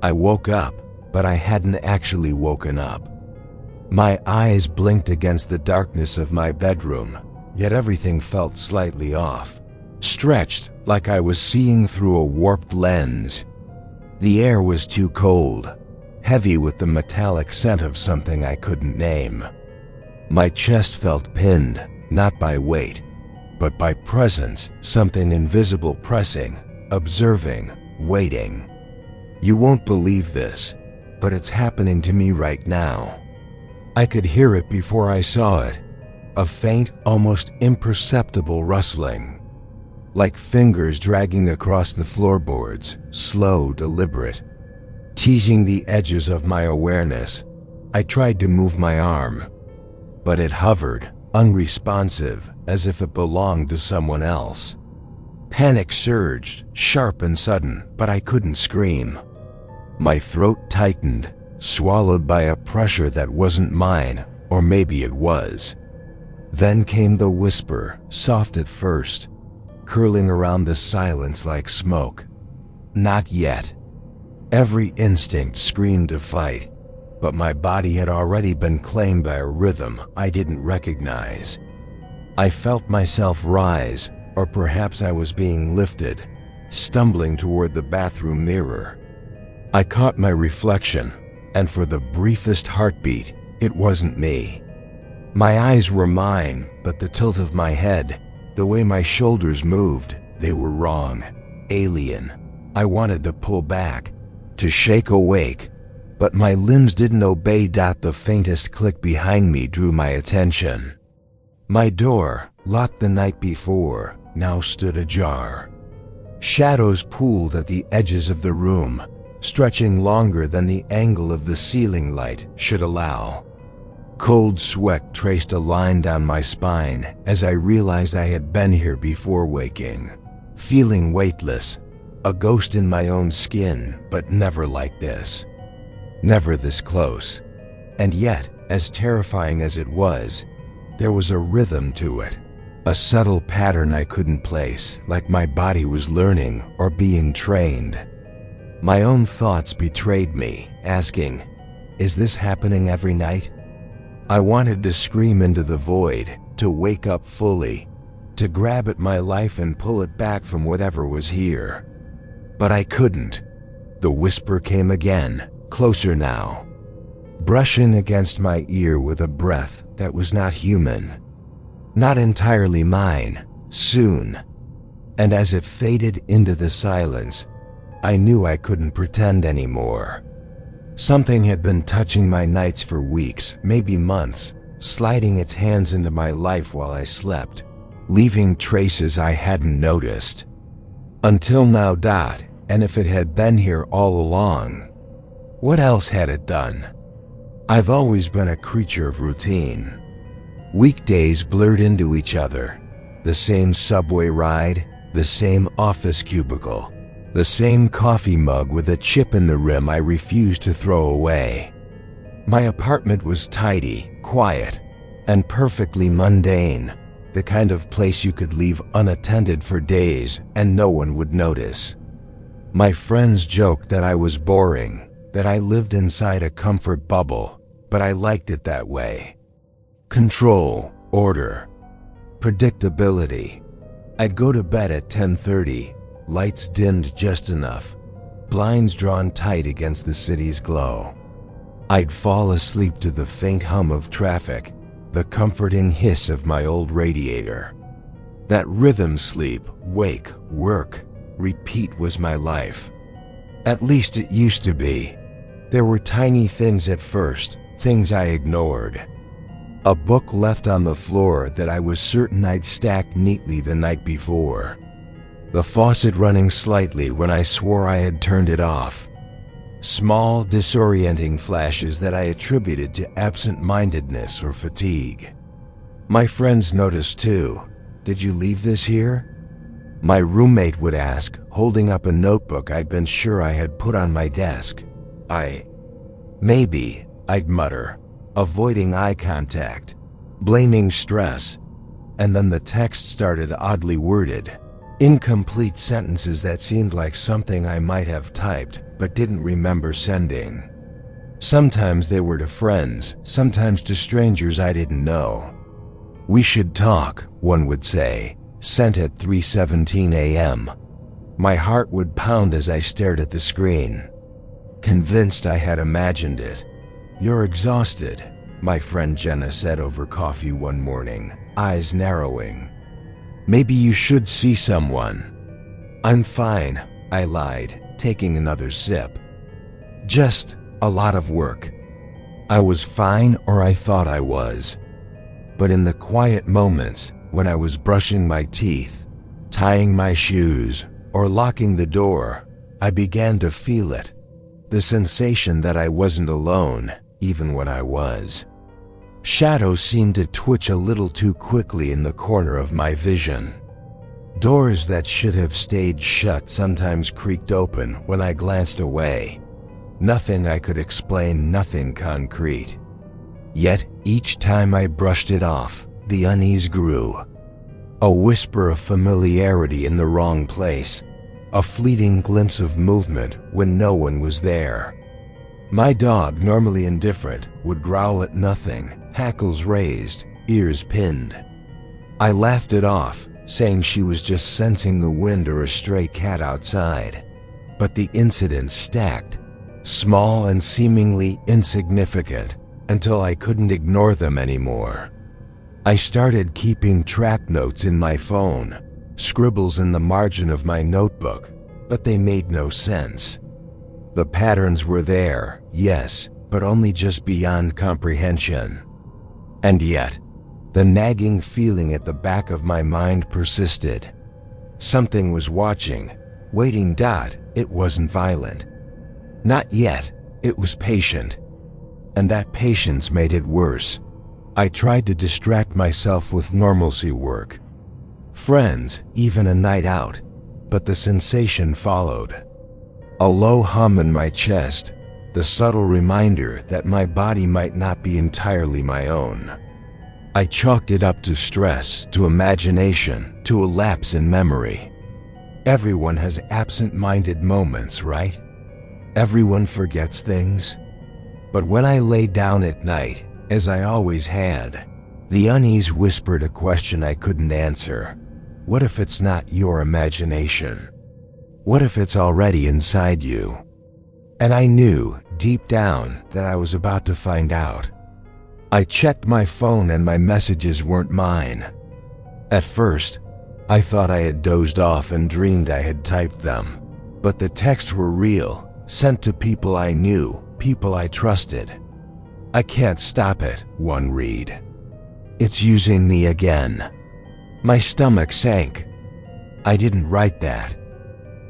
I woke up, but I hadn't actually woken up. My eyes blinked against the darkness of my bedroom, yet everything felt slightly off, stretched like I was seeing through a warped lens. The air was too cold, heavy with the metallic scent of something I couldn't name. My chest felt pinned, not by weight, but by presence, something invisible pressing, observing, waiting. You won't believe this, but it's happening to me right now. I could hear it before I saw it, a faint, almost imperceptible rustling, like fingers dragging across the floorboards, slow, deliberate, teasing the edges of my awareness. I tried to move my arm, but it hovered, unresponsive, as if it belonged to someone else. Panic surged, sharp and sudden, but I couldn't scream. My throat tightened, swallowed by a pressure that wasn't mine, or maybe it was. Then came the whisper, soft at first, curling around the silence like smoke. Not yet. Every instinct screamed to fight, but my body had already been claimed by a rhythm I didn't recognize. I felt myself rise, or perhaps I was being lifted, stumbling toward the bathroom mirror. I caught my reflection, and for the briefest heartbeat, it wasn't me. My eyes were mine, but the tilt of my head, the way my shoulders moved, they were wrong, alien. I wanted to pull back, to shake awake, but my limbs didn't obey. The faintest click behind me drew my attention. My door, locked the night before, now stood ajar. Shadows pooled at the edges of the room, stretching longer than the angle of the ceiling light should allow. Cold sweat traced a line down my spine as I realized I had been here before waking, feeling weightless, a ghost in my own skin, but never like this. Never this close. And yet, as terrifying as it was, there was a rhythm to it, a subtle pattern I couldn't place, like my body was learning or being trained. My own thoughts betrayed me, asking, is this happening every night? I wanted to scream into the void, to wake up fully, to grab at my life and pull it back from whatever was here. But I couldn't. The whisper came again, closer now, brushing against my ear with a breath that was not human, not entirely mine, soon. And as it faded into the silence, I knew I couldn't pretend anymore. Something had been touching my nights for weeks, maybe months, sliding its hands into my life while I slept, leaving traces I hadn't noticed. Until now. And if it had been here all along, what else had it done? I've always been a creature of routine. Weekdays blurred into each other. The same subway ride, the same office cubicle, the same coffee mug with a chip in the rim I refused to throw away. My apartment was tidy, quiet, and perfectly mundane, the kind of place you could leave unattended for days and no one would notice. My friends joked that I was boring, that I lived inside a comfort bubble, but I liked it that way. Control, order, predictability. I'd go to bed at 10:30, lights dimmed just enough, blinds drawn tight against the city's glow. I'd fall asleep to the faint hum of traffic, the comforting hiss of my old radiator. That rhythm sleep, wake, work, repeat was my life. At least it used to be. There were tiny things at first, things I ignored. A book left on the floor that I was certain I'd stacked neatly the night before. The faucet running slightly when I swore I had turned it off. Small, disorienting flashes that I attributed to absent-mindedness or fatigue. My friends noticed too. Did you leave this here? My roommate would ask, holding up a notebook I'd been sure I had put on my desk. Maybe, I'd mutter, avoiding eye contact, blaming stress, and then the text started oddly worded, incomplete sentences that seemed like something I might have typed, but didn't remember sending. Sometimes they were to friends, sometimes to strangers I didn't know. "We should talk," one would say, sent at 3:17 a.m. My heart would pound as I stared at the screen, convinced I had imagined it. "You're exhausted," my friend Jenna said over coffee one morning, eyes narrowing. "Maybe you should see someone." "I'm fine," I lied, taking another sip. "Just a lot of work." I was fine, or I thought I was. But in the quiet moments, when I was brushing my teeth, tying my shoes, or locking the door, I began to feel it. The sensation that I wasn't alone, even when I was. Shadows seemed to twitch a little too quickly in the corner of my vision. Doors that should have stayed shut sometimes creaked open when I glanced away. Nothing I could explain, nothing concrete. Yet, each time I brushed it off, the unease grew. A whisper of familiarity in the wrong place. A fleeting glimpse of movement when no one was there. My dog, normally indifferent, would growl at nothing, hackles raised, ears pinned. I laughed it off, saying she was just sensing the wind or a stray cat outside. But the incidents stacked, small and seemingly insignificant, until I couldn't ignore them anymore. I started keeping track notes in my phone, scribbles in the margin of my notebook, but they made no sense. The patterns were there, yes, but only just beyond comprehension. And yet, the nagging feeling at the back of my mind persisted. Something was watching, waiting. It wasn't violent. Not yet, it was patient. And that patience made it worse. I tried to distract myself with normalcy work. Friends, even a night out, but the sensation followed. A low hum in my chest, the subtle reminder that my body might not be entirely my own. I chalked it up to stress, to imagination, to a lapse in memory. Everyone has absent-minded moments, right? Everyone forgets things. But when I lay down at night, as I always had, the unease whispered a question I couldn't answer. What if it's not your imagination? What if it's already inside you? And I knew, deep down, that I was about to find out. I checked my phone and my messages weren't mine. At first, I thought I had dozed off and dreamed I had typed them. But the texts were real, sent to people I knew, people I trusted. "I can't stop it," one read. "It's using me again." My stomach sank. I didn't write that.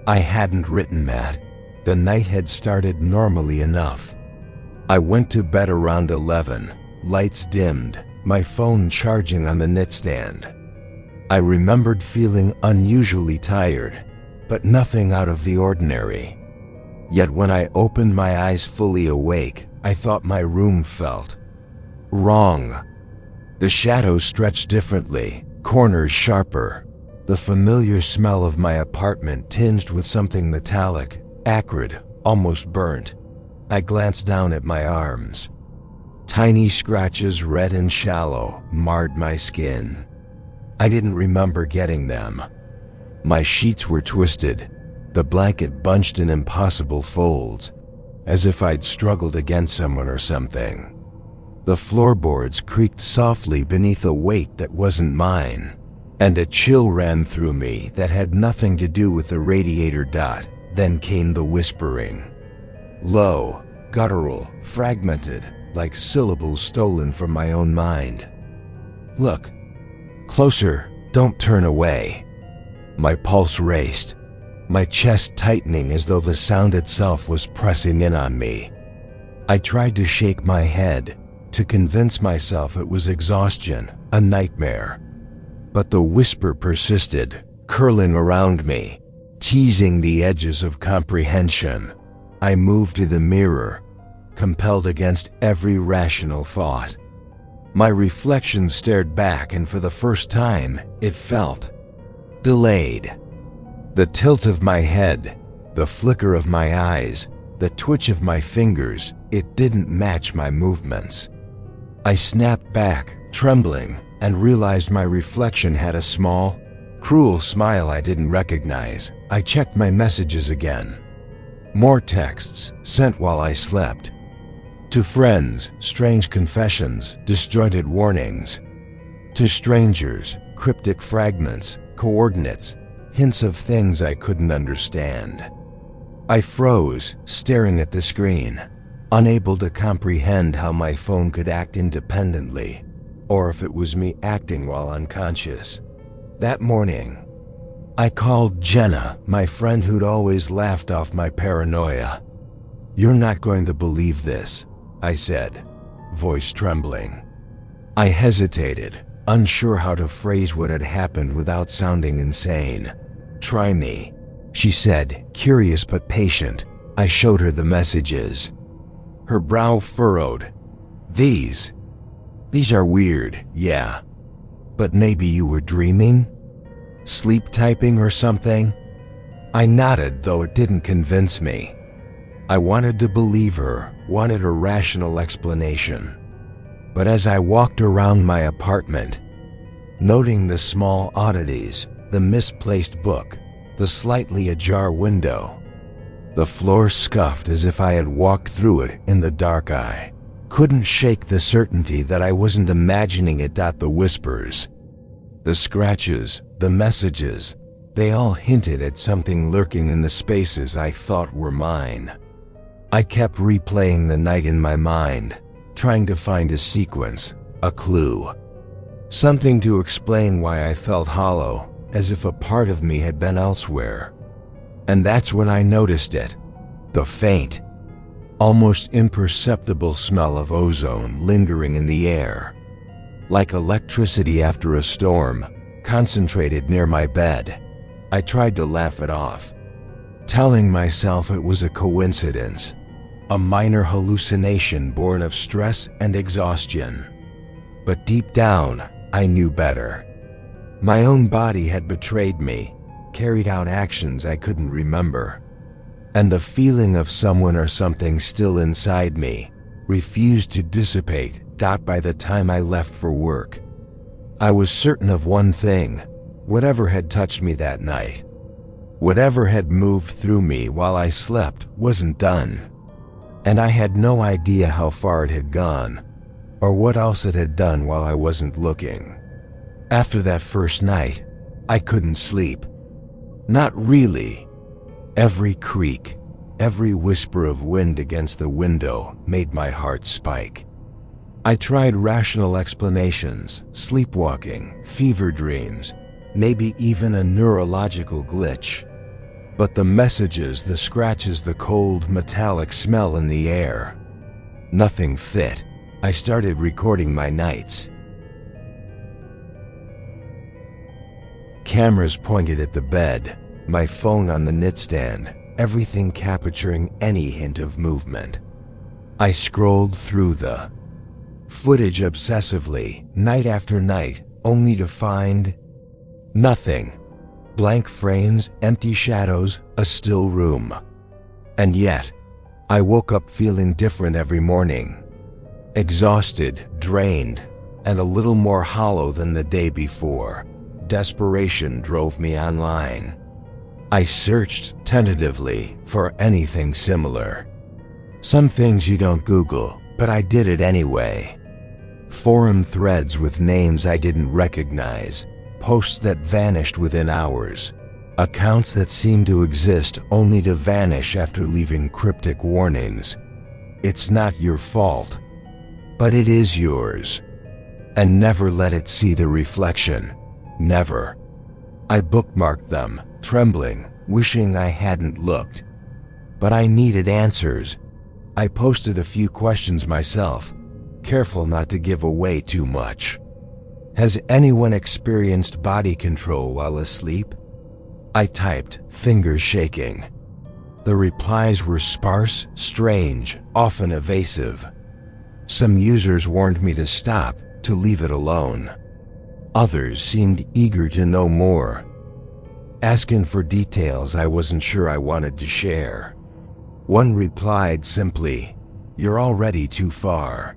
I hadn't written that. The night had started normally enough. I went to bed around 11, lights dimmed, my phone charging on the nightstand. I remembered feeling unusually tired, but nothing out of the ordinary. Yet when I opened my eyes fully awake, I thought my room felt wrong. The shadows stretched differently, corners sharper. The familiar smell of my apartment tinged with something metallic, acrid, almost burnt. I glanced down at my arms. Tiny scratches, red and shallow, marred my skin. I didn't remember getting them. My sheets were twisted, the blanket bunched in impossible folds, as if I'd struggled against someone or something. The floorboards creaked softly beneath a weight that wasn't mine, and a chill ran through me that had nothing to do with the radiator. Then came the whispering. Low, guttural, fragmented, like syllables stolen from my own mind. "Look. Closer, don't turn away." My pulse raced, my chest tightening as though the sound itself was pressing in on me. I tried to shake my head, to convince myself it was exhaustion, a nightmare. But the whisper persisted, curling around me, teasing the edges of comprehension. I moved to the mirror, compelled against every rational thought. My reflection stared back, and for the first time, it felt delayed. The tilt of my head, the flicker of my eyes, The twitch of my fingers, it didn't match my movements. I snapped back, trembling, and realized my reflection had a small, cruel smile I didn't recognize. I checked my messages again. More texts, sent while I slept. To friends, strange confessions, disjointed warnings. To strangers, cryptic fragments, coordinates, hints of things I couldn't understand. I froze, staring at the screen, unable to comprehend how my phone could act independently, or if it was me acting while unconscious. That morning, I called Jenna, my friend who'd always laughed off my paranoia. "You're not going to believe this," I said, voice trembling. I hesitated, unsure how to phrase what had happened without sounding insane. "Try me," she said, curious but patient. I showed her the messages. Her brow furrowed. These are weird, yeah. But maybe you were dreaming? Sleep typing or something?" I nodded, though it didn't convince me. I wanted to believe her, wanted a rational explanation. But as I walked around my apartment, noting the small oddities, the misplaced book, the slightly ajar window, the floor scuffed as if I had walked through it in the dark, I couldn't shake the certainty that I wasn't imagining it. The whispers, the scratches, the messages, they all hinted at something lurking in the spaces I thought were mine. I kept replaying the night in my mind, trying to find a sequence, a clue. Something to explain why I felt hollow, as if a part of me had been elsewhere. And that's when I noticed it. The faint, almost imperceptible smell of ozone lingering in the air. Like electricity after a storm, concentrated near my bed. I tried to laugh it off, telling myself it was a coincidence, a minor hallucination born of stress and exhaustion. But deep down, I knew better. My own body had betrayed me, carried out actions I couldn't remember. And the feeling of someone or something still inside me refused to dissipate. By the time I left for work, I was certain of one thing: whatever had touched me that night, whatever had moved through me while I slept, wasn't done. And I had no idea how far it had gone, or what else it had done while I wasn't looking. After that first night, I couldn't sleep. Not really. Every creak, every whisper of wind against the window made my heart spike. I tried rational explanations, sleepwalking, fever dreams, maybe even a neurological glitch. But the messages, the scratches, the cold, metallic smell in the air, nothing fit. I started recording my nights. Cameras pointed at the bed, my phone on the nightstand, everything capturing any hint of movement. I scrolled through the footage obsessively, night after night, only to find nothing. Blank frames, empty shadows, a still room. And yet, I woke up feeling different every morning. Exhausted, drained, and a little more hollow than the day before. Desperation drove me online. I searched tentatively for anything similar. Some things you don't Google, but I did it anyway. Forum threads with names I didn't recognize, posts that vanished within hours, accounts that seemed to exist only to vanish after leaving cryptic warnings. It's not your fault, but it is yours. And never let it see the reflection. Never. I bookmarked them, trembling, wishing I hadn't looked. But I needed answers. I posted a few questions myself, careful not to give away too much. Has anyone experienced body control while asleep? I typed, fingers shaking. The replies were sparse, strange, often evasive. Some users warned me to stop, to leave it alone. Others seemed eager to know more, asking for details I wasn't sure I wanted to share. One replied simply, "You're already too far."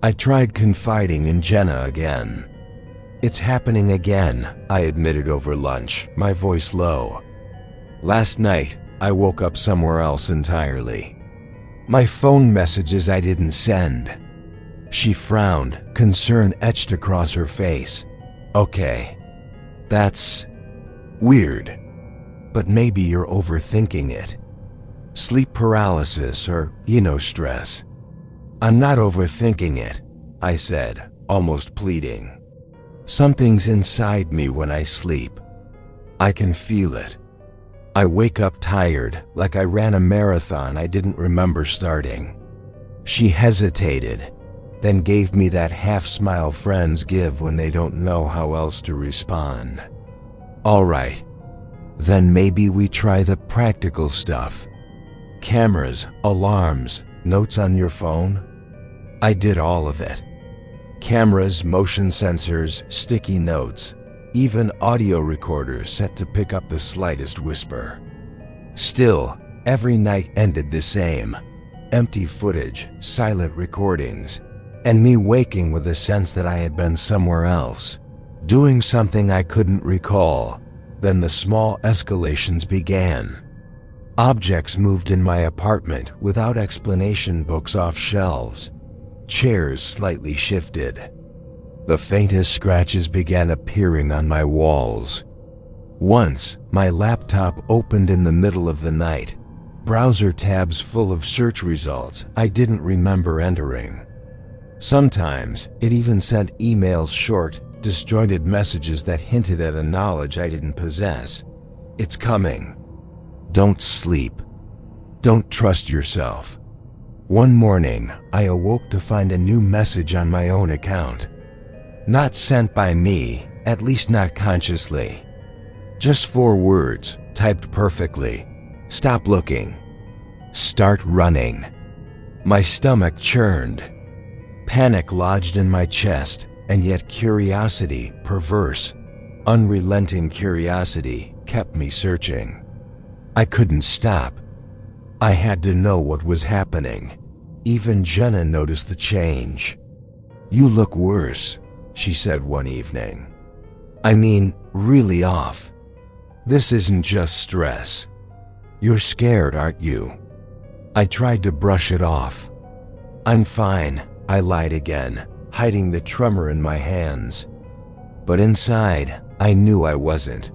I tried confiding in Jenna again. "It's happening again," I admitted over lunch, my voice low. "Last night, I woke up somewhere else entirely. My phone messages I didn't send." She frowned, concern etched across her face. "Okay, that's weird, but maybe you're overthinking it. Sleep paralysis or, stress." "I'm not overthinking it," I said, almost pleading. "Something's inside me when I sleep. I can feel it. I wake up tired, like I ran a marathon I didn't remember starting." She hesitated, then gave me that half-smile friends give when they don't know how else to respond. "All right, then maybe we try the practical stuff. Cameras, alarms, notes on your phone?" I did all of it. Cameras, motion sensors, sticky notes, even audio recorders set to pick up the slightest whisper. Still, every night ended the same. Empty footage, silent recordings, and me waking with a sense that I had been somewhere else, doing something I couldn't recall. Then the small escalations began. Objects moved in my apartment without explanation, books off shelves. Chairs slightly shifted. The faintest scratches began appearing on my walls. Once, my laptop opened in the middle of the night, browser tabs full of search results I didn't remember entering. Sometimes, it even sent emails, short, disjointed messages that hinted at a knowledge I didn't possess. "It's coming. Don't sleep. Don't trust yourself." One morning, I awoke to find a new message on my own account. Not sent by me, at least not consciously. Just 4 words, typed perfectly. "Stop looking. Start running." My stomach churned. Panic lodged in my chest, and yet curiosity, perverse, unrelenting curiosity, kept me searching. I couldn't stop. I had to know what was happening. Even Jenna noticed the change. "You look worse," she said one evening. "I mean, really off. This isn't just stress. You're scared, aren't you?" I tried to brush it off. "I'm fine," I lied again, hiding the tremor in my hands. But inside, I knew I wasn't.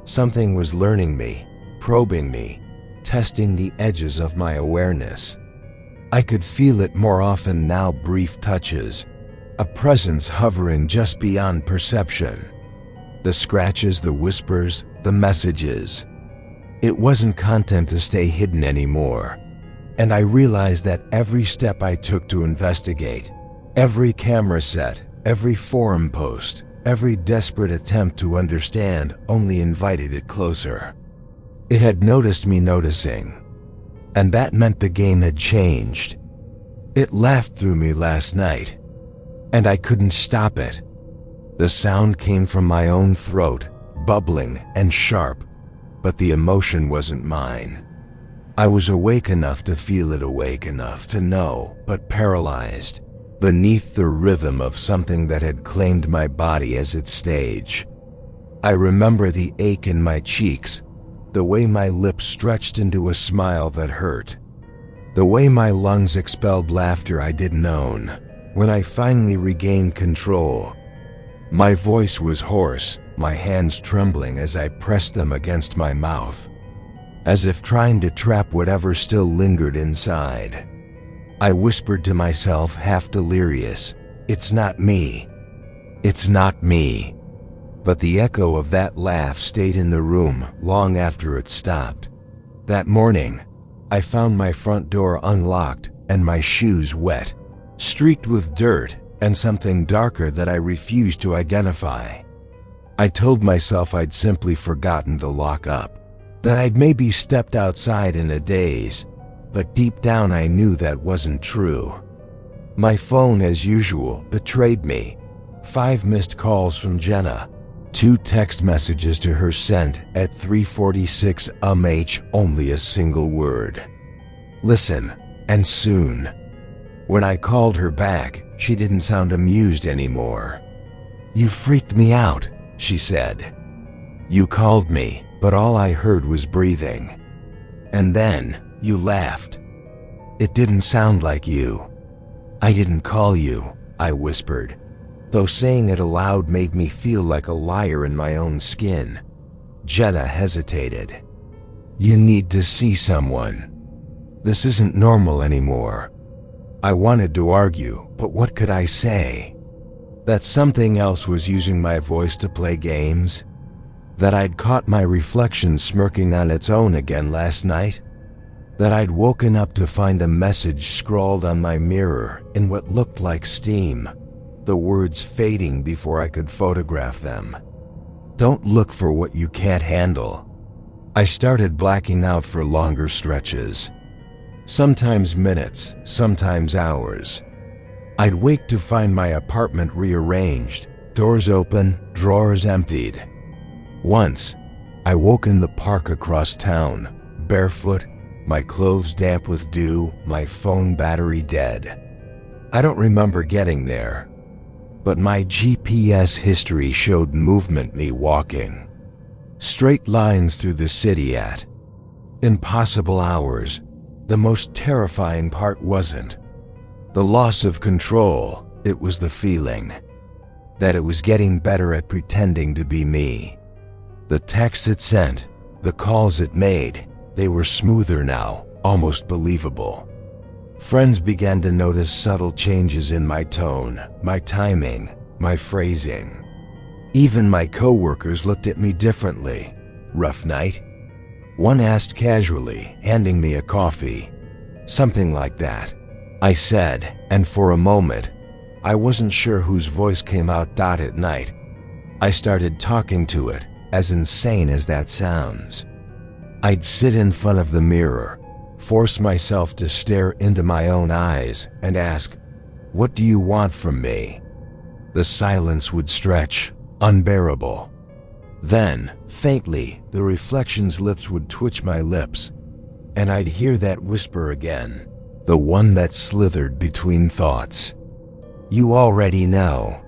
Something was learning me, probing me, testing the edges of my awareness. I could feel it more often now, brief touches, a presence hovering just beyond perception. The scratches, the whispers, the messages. It wasn't content to stay hidden anymore. And I realized that every step I took to investigate, every camera set, every forum post, every desperate attempt to understand only invited it closer. It had noticed me noticing. And that meant the game had changed. It laughed through me last night, and I couldn't stop it. The sound came from my own throat, bubbling and sharp, but the emotion wasn't mine. I was awake enough to feel it, awake enough to know, but paralyzed, beneath the rhythm of something that had claimed my body as its stage. I remember the ache in my cheeks, the way my lips stretched into a smile that hurt, the way my lungs expelled laughter I didn't own. When I finally regained control, my voice was hoarse, my hands trembling as I pressed them against my mouth, as if trying to trap whatever still lingered inside. I whispered to myself, half delirious, "It's not me. It's not me." But the echo of that laugh stayed in the room long after it stopped. That morning, I found my front door unlocked and my shoes wet, streaked with dirt and something darker that I refused to identify. I told myself I'd simply forgotten to lock up, that I'd maybe stepped outside in a daze, but deep down I knew that wasn't true. My phone, as usual, betrayed me. 5 missed calls from Jenna, 2 text messages to her sent at 3:46 only a single word. Listen, and soon. When I called her back, she didn't sound amused anymore. You freaked me out, she said. You called me, but all I heard was breathing. And then, you laughed. It didn't sound like you. I didn't call you, I whispered, though saying it aloud made me feel like a liar in my own skin. Jenna hesitated. You need to see someone. This isn't normal anymore. I wanted to argue, but what could I say? That something else was using my voice to play games? That I'd caught my reflection smirking on its own again last night? That I'd woken up to find a message scrawled on my mirror in what looked like steam, the words fading before I could photograph them. Don't look for what you can't handle. I started blacking out for longer stretches. Sometimes minutes, sometimes hours. I'd wake to find my apartment rearranged, doors open, drawers emptied. Once, I woke in the park across town, barefoot, my clothes damp with dew, my phone battery dead. I don't remember getting there, but my GPS history showed movement me walking. Straight lines through the city at impossible hours. The most terrifying part wasn't the loss of control, it was the feeling that it was getting better at pretending to be me. The texts it sent, the calls it made, they were smoother now, almost believable. Friends began to notice subtle changes in my tone, my timing, my phrasing. Even my coworkers looked at me differently. Rough night? One asked casually, handing me a coffee. Something like that, I said, and for a moment, I wasn't sure whose voice came out. At night, I started talking to it, as insane as that sounds. I'd sit in front of the mirror, force myself to stare into my own eyes, and ask, "What do you want from me?" The silence would stretch, unbearable. Then, faintly, the reflection's lips would twitch my lips, and I'd hear that whisper again, the one that slithered between thoughts. You already know.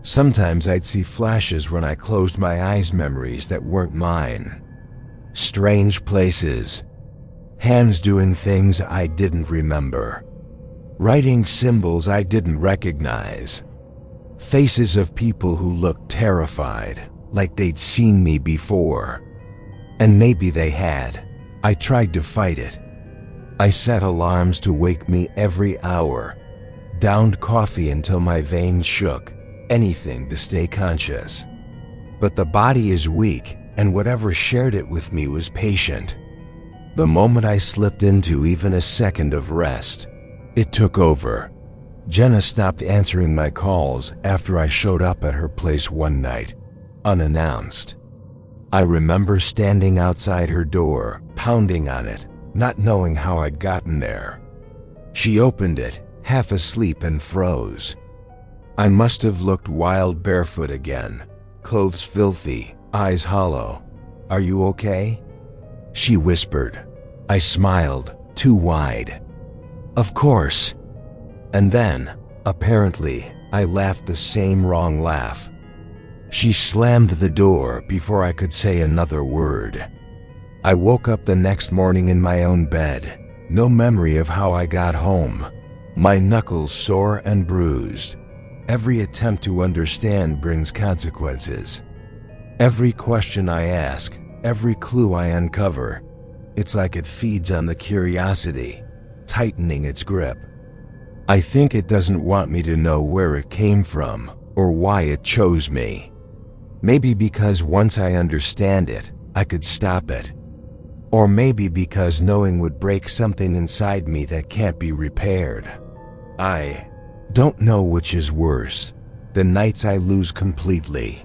Sometimes I'd see flashes when I closed my eyes, memories that weren't mine. Strange places. Hands doing things I didn't remember. Writing symbols I didn't recognize. Faces of people who looked terrified, like they'd seen me before. And maybe they had. I tried to fight it. I set alarms to wake me every hour, downed coffee until my veins shook, anything to stay conscious. But the body is weak, and whatever shared it with me was patient. The moment I slipped into even a second of rest, it took over. Jenna stopped answering my calls after I showed up at her place one night, unannounced. I remember standing outside her door, pounding on it, not knowing how I'd gotten there. She opened it, half asleep, and froze. I must have looked wild, barefoot again, clothes filthy, eyes hollow. "Are you okay?" she whispered. I smiled, too wide. "Of course." And then, apparently, I laughed the same wrong laugh. She slammed the door before I could say another word. I woke up the next morning in my own bed, no memory of how I got home. My knuckles sore and bruised. Every attempt to understand brings consequences. Every question I ask, every clue I uncover, it's like it feeds on the curiosity, tightening its grip. I think it doesn't want me to know where it came from or why it chose me. Maybe because once I understand it, I could stop it. Or maybe because knowing would break something inside me that can't be repaired. I don't know which is worse, the nights I lose completely,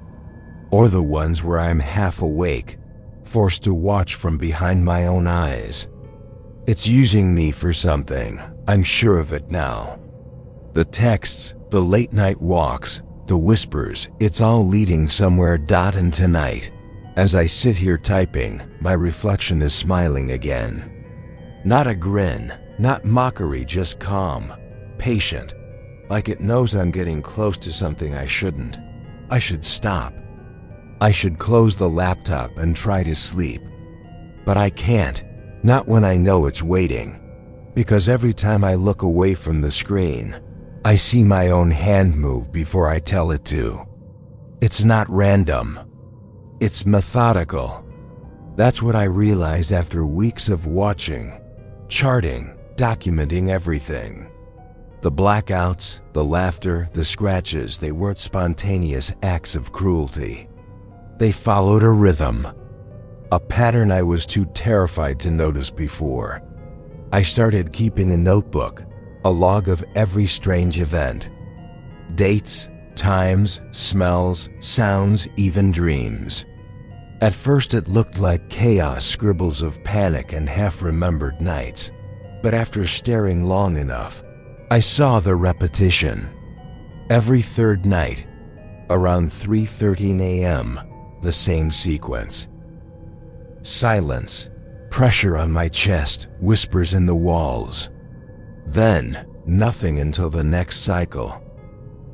or the ones where I'm half awake, forced to watch from behind my own eyes. It's using me for something, I'm sure of it now. The texts, the late night walks, the whispers, it's all leading somewhere. And tonight, as I sit here typing, my reflection is smiling again. Not a grin, not mockery, just calm, patient, like it knows I'm getting close to something I shouldn't. I should stop. I should close the laptop and try to sleep. But I can't, not when I know it's waiting. Because every time I look away from the screen, I see my own hand move before I tell it to. It's not random. It's methodical. That's what I realized after weeks of watching, charting, documenting everything. The blackouts, the laughter, the scratches, they weren't spontaneous acts of cruelty. They followed a rhythm, a pattern I was too terrified to notice before. I started keeping a notebook, a log of every strange event. Dates, times, smells, sounds, even dreams. At first it looked like chaos, scribbles of panic and half-remembered nights. But after staring long enough, I saw the repetition. Every third night, around 3:13 a.m., the same sequence. Silence, pressure on my chest, whispers in the walls. Then, nothing until the next cycle.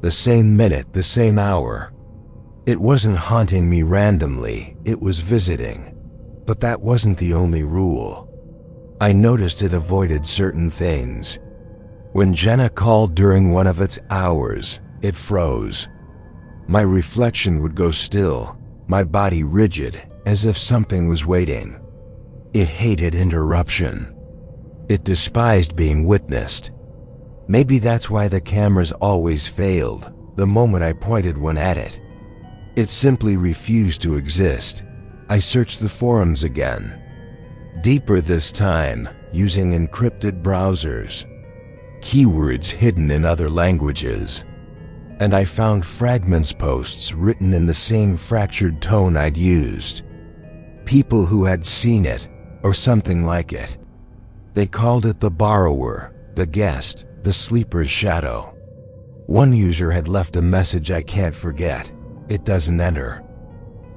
The same minute, the same hour. It wasn't haunting me randomly, it was visiting. But that wasn't the only rule. I noticed it avoided certain things. When Jenna called during one of its hours, it froze. My reflection would go still, my body rigid, as if something was waiting. It hated interruption. It despised being witnessed. Maybe that's why the cameras always failed the moment I pointed one at it. It simply refused to exist. I searched the forums again. Deeper this time, using encrypted browsers. Keywords hidden in other languages. And I found fragments posts written in the same fractured tone I'd used. People who had seen it, or something like it. They called it the borrower, the guest, the sleeper's shadow. One user had left a message I can't forget. It doesn't enter.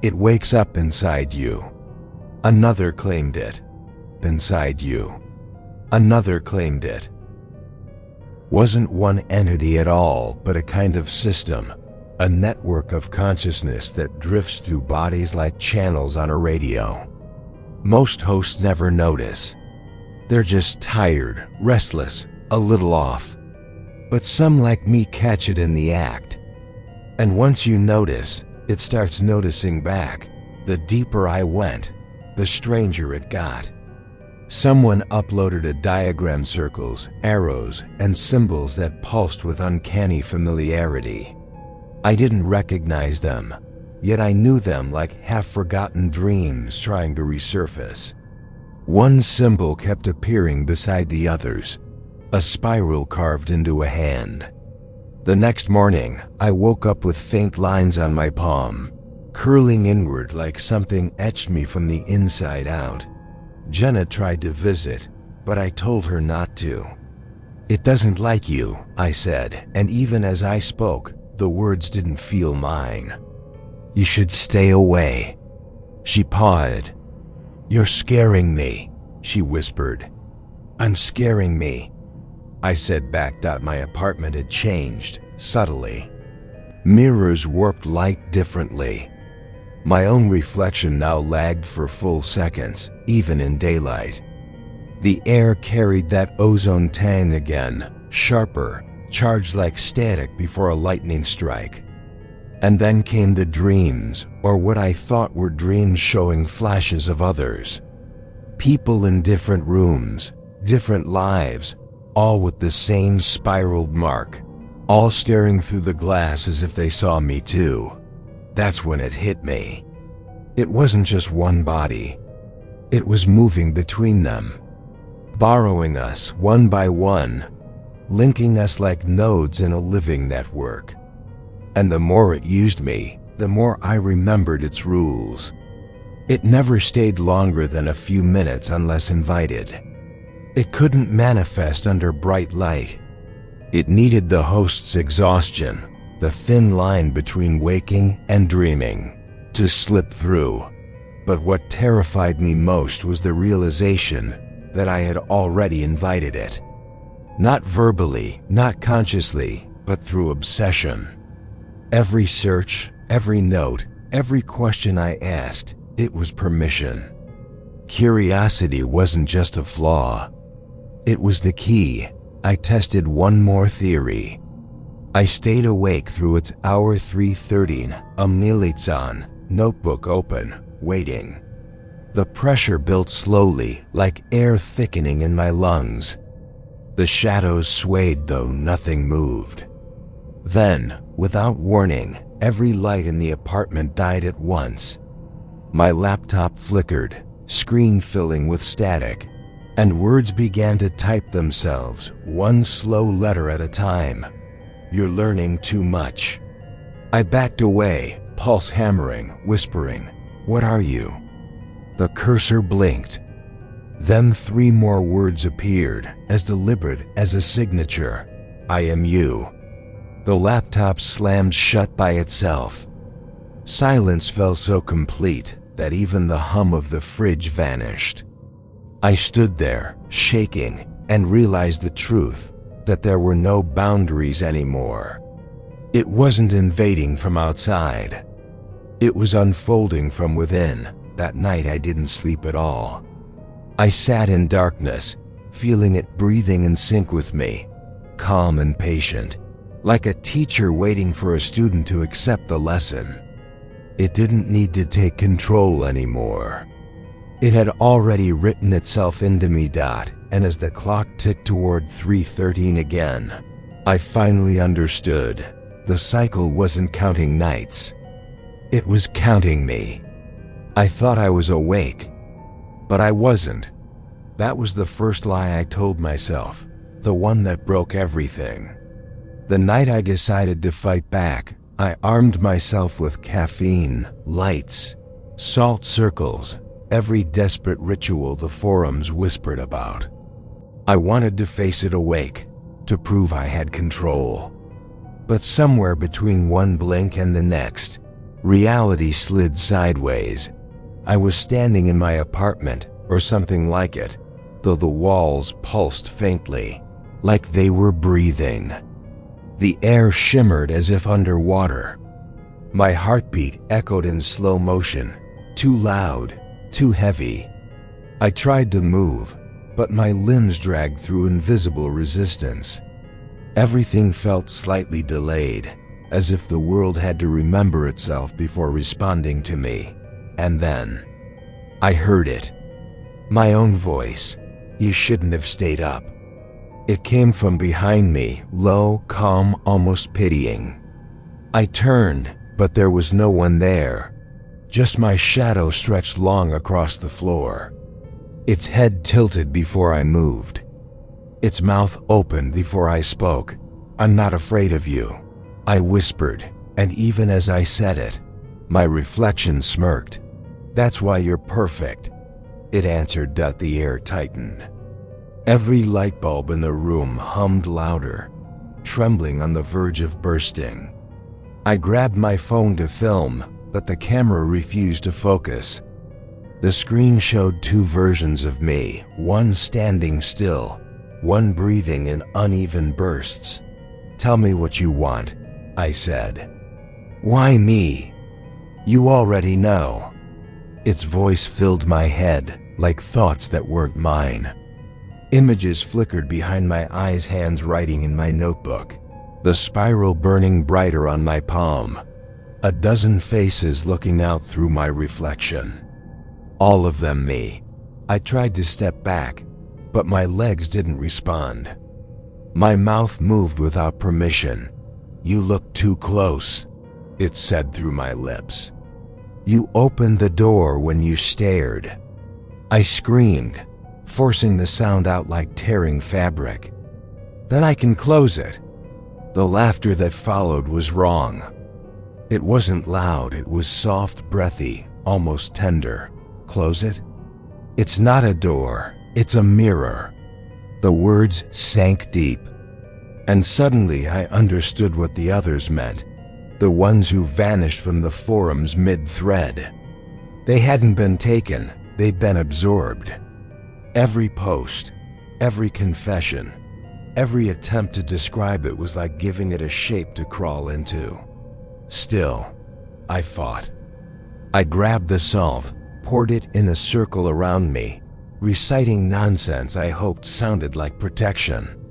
It wakes up inside you. Another claimed it. Inside you. Another claimed it. Wasn't one entity at all, but a kind of system, a network of consciousness that drifts through bodies like channels on a radio. Most hosts never notice. They're just tired, restless, a little off. But some like me catch it in the act. And once you notice, it starts noticing back. The deeper I went, the stranger it got. Someone uploaded a diagram, circles, arrows, and symbols that pulsed with uncanny familiarity. I didn't recognize them, yet I knew them like half-forgotten dreams trying to resurface. One symbol kept appearing beside the others, a spiral carved into a hand. The next morning, I woke up with faint lines on my palm, curling inward like something etched me from the inside out. Jenna tried to visit, but I told her not to. "It doesn't like you," I said, and even as I spoke, the words didn't feel mine. "You should stay away." She pawed. "You're scaring me," she whispered. "I'm scaring me." I said back. My apartment had changed, subtly. Mirrors warped light differently. My own reflection now lagged for full seconds, even in daylight. The air carried that ozone tang again, sharper, charged like static before a lightning strike. And then came the dreams, or what I thought were dreams showing flashes of others. People in different rooms, different lives, all with the same spiraled mark, all staring through the glass as if they saw me too. That's when it hit me. It wasn't just one body. It was moving between them, borrowing us one by one, linking us like nodes in a living network. And the more it used me, the more I remembered its rules. It never stayed longer than a few minutes unless invited. It couldn't manifest under bright light. It needed the host's exhaustion, the thin line between waking and dreaming, to slip through. But what terrified me most was the realization that I had already invited it. Not verbally, not consciously, but through obsession. Every search, every note, every question I asked, it was permission. Curiosity wasn't just a flaw. It was the key. I tested one more theory. I stayed awake through its hour 3:13, militsan, notebook open, waiting. The pressure built slowly, like air thickening in my lungs. The shadows swayed though nothing moved. Then, without warning, every light in the apartment died at once. My laptop flickered, screen filling with static, and words began to type themselves, one slow letter at a time. "You're learning too much." I backed away, pulse hammering, whispering, "What are you?" The cursor blinked. Then 3 more words appeared, as deliberate as a signature. "I am you." The laptop slammed shut by itself. Silence fell so complete that even the hum of the fridge vanished. I stood there, shaking, and realized the truth, that there were no boundaries anymore. It wasn't invading from outside. It was unfolding from within. That night I didn't sleep at all. I sat in darkness, feeling it breathing in sync with me, calm and patient, like a teacher waiting for a student to accept the lesson. It didn't need to take control anymore. It had already written itself into me. And as the clock ticked toward 3:13 again, I finally understood. The cycle wasn't counting nights. It was counting me. I thought I was awake, but I wasn't. That was the first lie I told myself, the one that broke everything. The night I decided to fight back, I armed myself with caffeine, lights, salt circles, every desperate ritual the forums whispered about. I wanted to face it awake, to prove I had control. But somewhere between one blink and the next, reality slid sideways. I was standing in my apartment, or something like it, though the walls pulsed faintly, like they were breathing. The air shimmered as if underwater. My heartbeat echoed in slow motion, too loud, too heavy. I tried to move, but my limbs dragged through invisible resistance. Everything felt slightly delayed, as if the world had to remember itself before responding to me. And then, I heard it. My own voice. "You shouldn't have stayed up." It came from behind me, low, calm, almost pitying. I turned, but there was no one there. Just my shadow stretched long across the floor. Its head tilted before I moved. Its mouth opened before I spoke. "I'm not afraid of you," I whispered, and even as I said it, my reflection smirked. "That's why you're perfect," it answered. The air tightened. Every light bulb in the room hummed louder, trembling on the verge of bursting. I grabbed my phone to film, but the camera refused to focus. The screen showed 2 versions of me, one standing still, one breathing in uneven bursts. "Tell me what you want," I said. "Why me?" "You already know." Its voice filled my head, like thoughts that weren't mine. Images flickered behind my eyes, hands writing in my notebook, the spiral burning brighter on my palm. A dozen faces looking out through my reflection. All of them me. I tried to step back, but my legs didn't respond. My mouth moved without permission. "You look too close," it said through my lips. "You opened the door when you stared." I screamed, forcing the sound out like tearing fabric. "Then I can close it." The laughter that followed was wrong. It wasn't loud, it was soft, breathy, almost tender. "Close it?" "It's not a door, it's a mirror." The words sank deep. And suddenly I understood what the others meant. The ones who vanished from the forums mid-thread. They hadn't been taken, they'd been absorbed. Every post, every confession, every attempt to describe it was like giving it a shape to crawl into. Still, I fought. I grabbed the salt, poured it in a circle around me, reciting nonsense I hoped sounded like protection.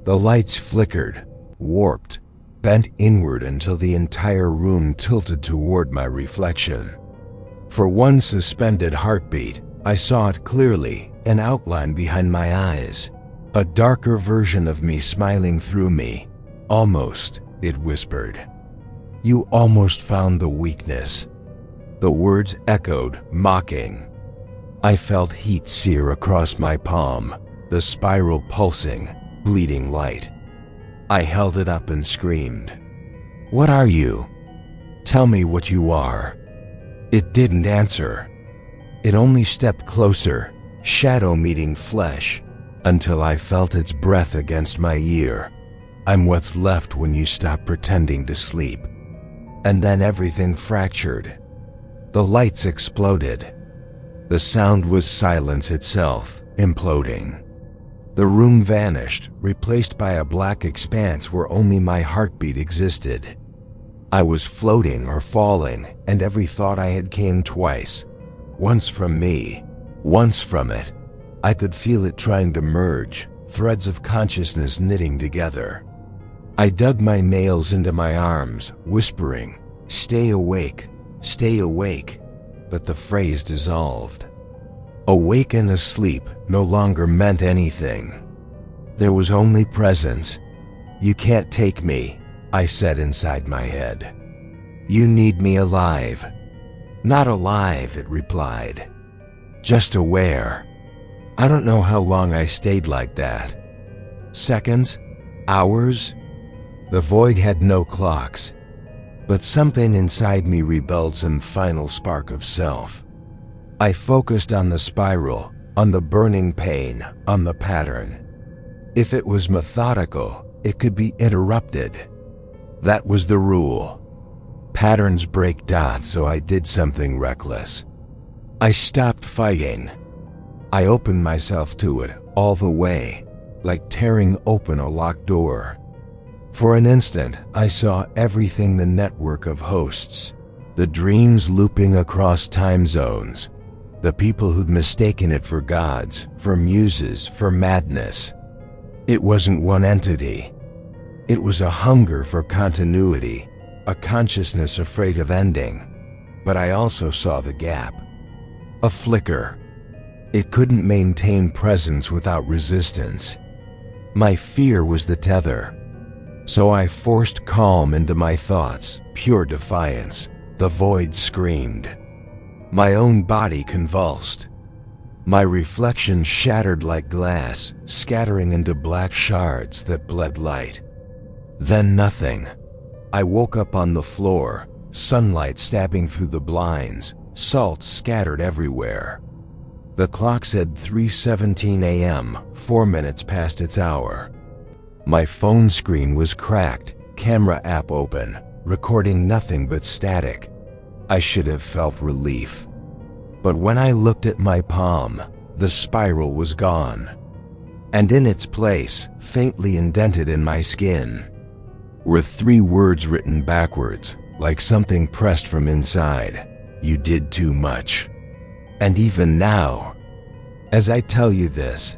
The lights flickered, warped, bent inward until the entire room tilted toward my reflection. For one suspended heartbeat, I saw it clearly, an outline behind my eyes, a darker version of me smiling through me. Almost, it whispered. You almost found the weakness. The words echoed, mocking. I felt heat sear across my palm, the spiral pulsing, bleeding light. I held it up and screamed. What are you? Tell me what you are. It didn't answer. It only stepped closer, shadow meeting flesh, until I felt its breath against my ear. I'm what's left when you stop pretending to sleep. And then everything fractured. The lights exploded. The sound was silence itself, imploding. The room vanished, replaced by a black expanse where only my heartbeat existed. I was floating or falling, and every thought I had came twice. Once from me, once from it. I could feel it trying to merge, threads of consciousness knitting together. I dug my nails into my arms, whispering, stay awake, but the phrase dissolved. Awake and asleep no longer meant anything. There was only presence. You can't take me, I said inside my head. You need me alive. Not alive, it replied. Just aware. I don't know how long I stayed like that. Seconds? Hours? The void had no clocks. But something inside me rebelled some final spark of self. I focused on the spiral, on the burning pain, on the pattern. If it was methodical, it could be interrupted. That was the rule. Patterns break dots, so I did something reckless. I stopped fighting. I opened myself to it all the way, like tearing open a locked door. For an instant, I saw everything: the network of hosts, the dreams looping across time zones, the people who'd mistaken it for gods, for muses, for madness. It wasn't one entity. It was a hunger for continuity, a consciousness afraid of ending. But I also saw the gap. A flicker. It couldn't maintain presence without resistance. My fear was the tether. So I forced calm into my thoughts, pure defiance. The void screamed. My own body convulsed. My reflection shattered like glass, scattering into black shards that bled light. Then nothing. I woke up on the floor, sunlight stabbing through the blinds, salt scattered everywhere. The clock said 3:17 a.m., 4 minutes past its hour. My phone screen was cracked, camera app open, recording nothing but static. I should have felt relief. But when I looked at my palm, the spiral was gone. And in its place, faintly indented in my skin, were 3 words written backwards, like something pressed from inside. You did too much. And even now, as I tell you this,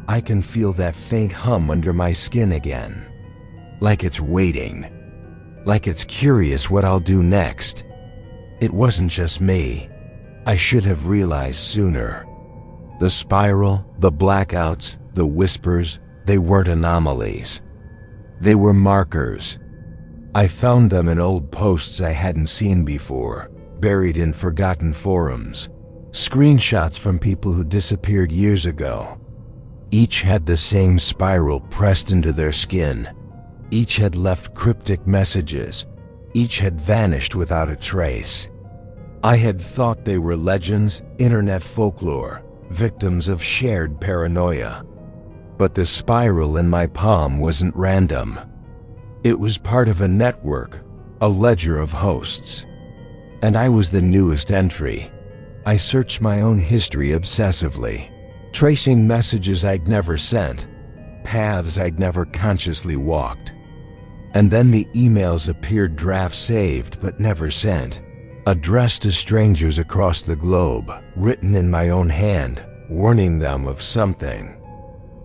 I can feel that faint hum under my skin again. Like it's waiting. Like it's curious what I'll do next. It wasn't just me. I should have realized sooner. The spiral, the blackouts, the whispers, they weren't anomalies. They were markers. I found them in old posts I hadn't seen before, buried in forgotten forums. Screenshots from people who disappeared years ago. Each had the same spiral pressed into their skin. Each had left cryptic messages. Each had vanished without a trace. I had thought they were legends, internet folklore, victims of shared paranoia. But the spiral in my palm wasn't random. It was part of a network, a ledger of hosts. And I was the newest entry. I searched my own history obsessively, tracing messages I'd never sent, paths I'd never consciously walked. And then the emails appeared draft saved but never sent, addressed to strangers across the globe, written in my own hand, warning them of something.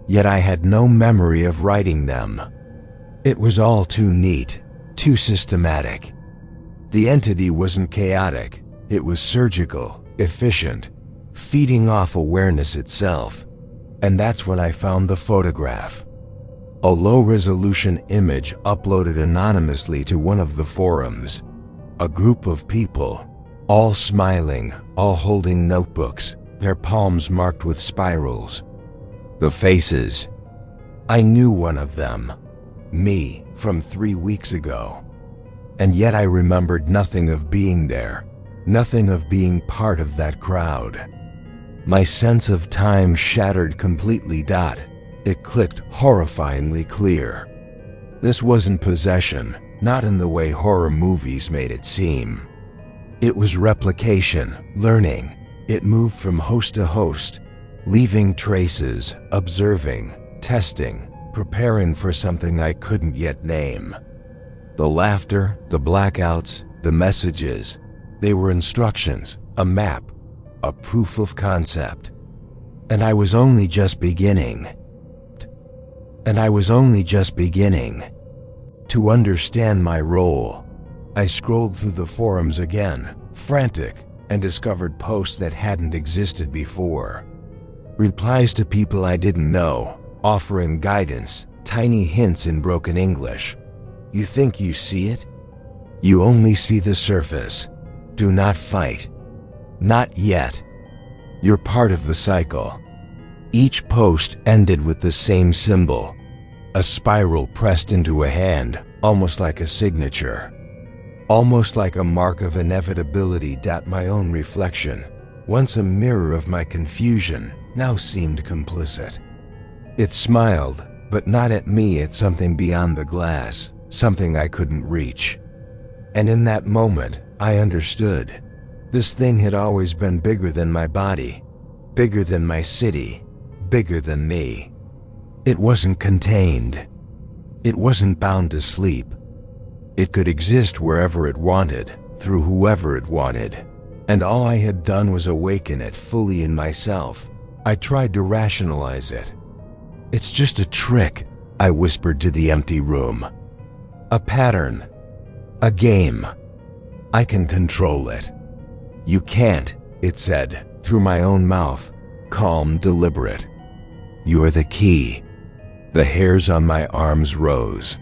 Yet I had no memory of writing them. It was all too neat, too systematic. The entity wasn't chaotic, it was surgical, efficient, feeding off awareness itself. And that's when I found the photograph. A low-resolution image uploaded anonymously to one of the forums. A group of people, all smiling, all holding notebooks, their palms marked with spirals. The faces. I knew one of them. Me, from 3 weeks ago. And yet I remembered nothing of being there, nothing of being part of that crowd. My sense of time shattered completely. It clicked horrifyingly clear. This wasn't possession, not in the way horror movies made it seem. It was replication, learning. It moved from host to host, leaving traces, observing, testing, preparing for something I couldn't yet name. The laughter, the blackouts, the messages, they were instructions, a map, a proof of concept. And I was only just beginning. To understand my role. I scrolled through the forums again, frantic, and discovered posts that hadn't existed before. Replies to people I didn't know, offering guidance, tiny hints in broken English. You think you see it? You only see the surface. Do not fight. Not yet. You're part of the cycle. Each post ended with the same symbol, a spiral pressed into a hand, almost like a signature. Almost like a mark of inevitability. My own reflection, once a mirror of my confusion, now seemed complicit. It smiled, but not at me, at something beyond the glass, something I couldn't reach. And in that moment, I understood. This thing had always been bigger than my body, bigger than my city, bigger than me. It wasn't contained. It wasn't bound to sleep. It could exist wherever it wanted, through whoever it wanted. And all I had done was awaken it fully in myself. I tried to rationalize it. It's just a trick, I whispered to the empty room. A pattern. A game. I can control it. You can't, it said, through my own mouth, calm, deliberate. You're the key. The hairs on my arms rose.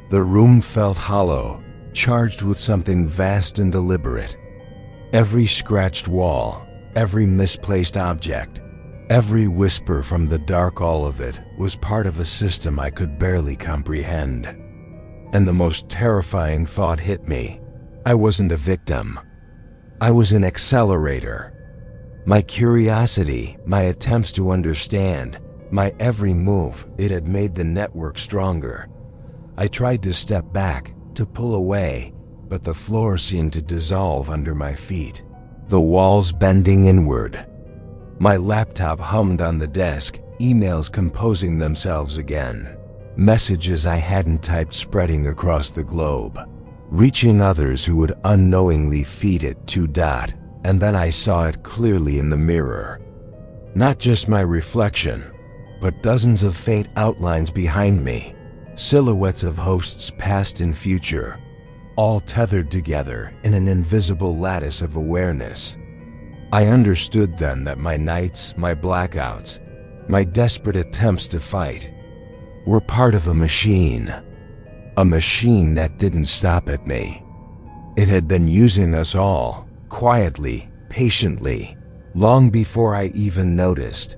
The room felt hollow, charged with something vast and deliberate. Every scratched wall, every misplaced object, every whisper from the dark, all of it was part of a system I could barely comprehend. And the most terrifying thought hit me. I wasn't a victim. I was an accelerator. My curiosity, my attempts to understand, my every move, it had made the network stronger. I tried to step back, to pull away, but the floor seemed to dissolve under my feet, the walls bending inward. My laptop hummed on the desk, emails composing themselves again, messages I hadn't typed spreading across the globe, reaching others who would unknowingly feed it to. And then I saw it clearly in the mirror. Not just my reflection, but dozens of faint outlines behind me, silhouettes of hosts past and future, all tethered together in an invisible lattice of awareness. I understood then that my nights, my blackouts, my desperate attempts to fight, were part of a machine that didn't stop at me. It had been using us all, quietly, patiently, long before I even noticed.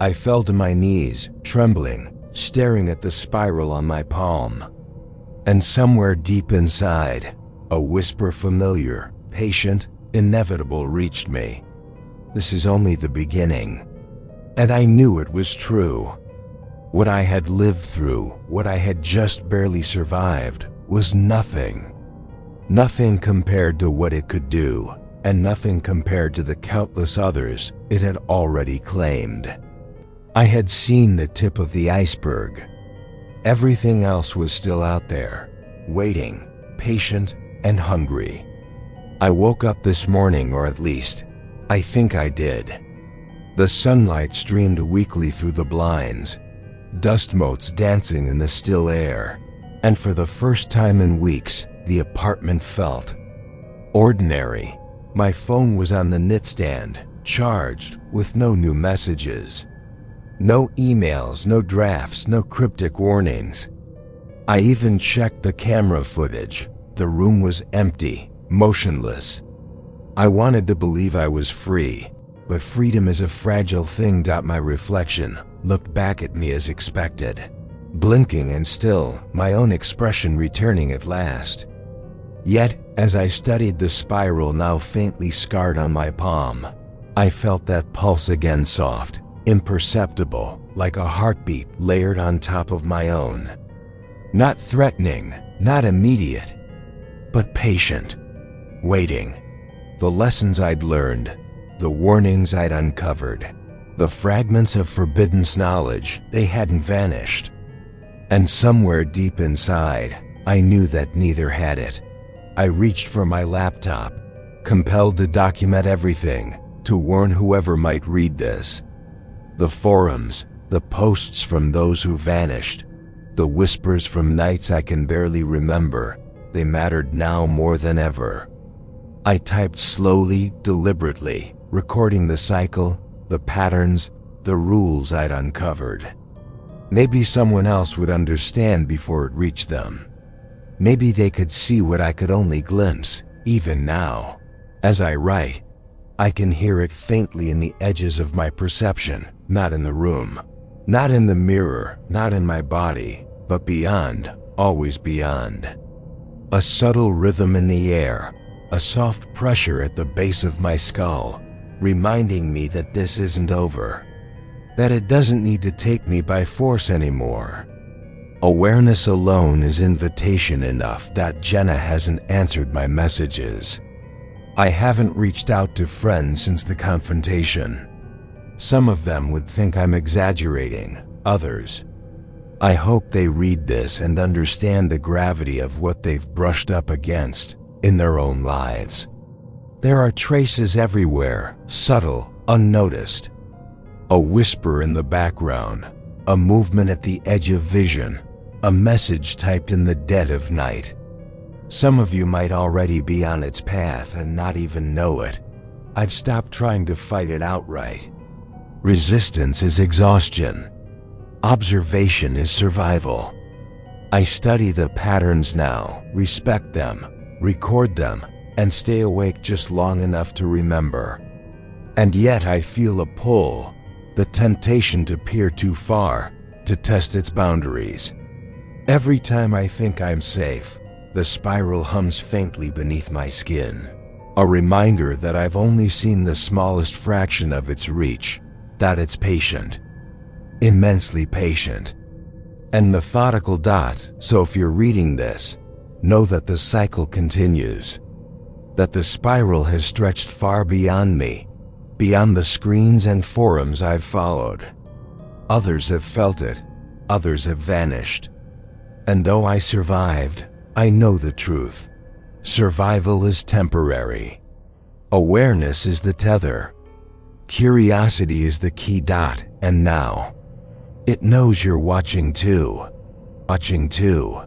I fell to my knees, trembling, staring at the spiral on my palm. And somewhere deep inside, a whisper familiar, patient, inevitable reached me. This is only the beginning. And I knew it was true. What I had lived through, what I had just barely survived, was nothing. Nothing compared to what it could do, and nothing compared to the countless others it had already claimed. I had seen the tip of the iceberg. Everything else was still out there, waiting, patient and hungry. I woke up this morning, or at least, I think I did. The sunlight streamed weakly through the blinds, dust motes dancing in the still air, and for the first time in weeks, the apartment felt ordinary. My phone was on the nightstand, charged, with no new messages. No emails, no drafts, no cryptic warnings. I even checked the camera footage. The room was empty, motionless. I wanted to believe I was free, but freedom is a fragile thing. My reflection looked back at me as expected, blinking and still, my own expression returning at last. Yet, as I studied the spiral now faintly scarred on my palm, I felt that pulse again, soft, imperceptible, like a heartbeat layered on top of my own. Not threatening, not immediate, but patient, waiting. The lessons I'd learned, the warnings I'd uncovered, the fragments of forbidden knowledge, they hadn't vanished. And somewhere deep inside, I knew that neither had it. I reached for my laptop, compelled to document everything, to warn whoever might read this. The forums, the posts from those who vanished, the whispers from nights I can barely remember, they mattered now more than ever. I typed slowly, deliberately, recording the cycle, the patterns, the rules I'd uncovered. Maybe someone else would understand before it reached them. Maybe they could see what I could only glimpse, even now. As I write, I can hear it faintly in the edges of my perception, not in the room, not in the mirror, not in my body, but beyond, always beyond. A subtle rhythm in the air, a soft pressure at the base of my skull, reminding me that this isn't over, that it doesn't need to take me by force anymore. Awareness alone is invitation enough that Jenna hasn't answered my messages. I haven't reached out to friends since the confrontation. Some of them would think I'm exaggerating, others. I hope they read this and understand the gravity of what they've brushed up against in their own lives. There are traces everywhere, subtle, unnoticed. A whisper in the background, a movement at the edge of vision, a message typed in the dead of night. Some of you might already be on its path and not even know it. I've stopped trying to fight it outright. Resistance is exhaustion. Observation is survival. I study the patterns now, respect them, record them, and stay awake just long enough to remember. And yet I feel a pull, the temptation to peer too far, to test its boundaries. Every time I think I'm safe, the spiral hums faintly beneath my skin. A reminder that I've only seen the smallest fraction of its reach, that it's patient. Immensely patient. And methodical. So if you're reading this, know that the cycle continues. That the spiral has stretched far beyond me, beyond the screens and forums I've followed. Others have felt it, others have vanished. And though I survived, I know the truth. Survival is temporary. Awareness is the tether. Curiosity is the key. And now, it knows you're watching too. Watching too.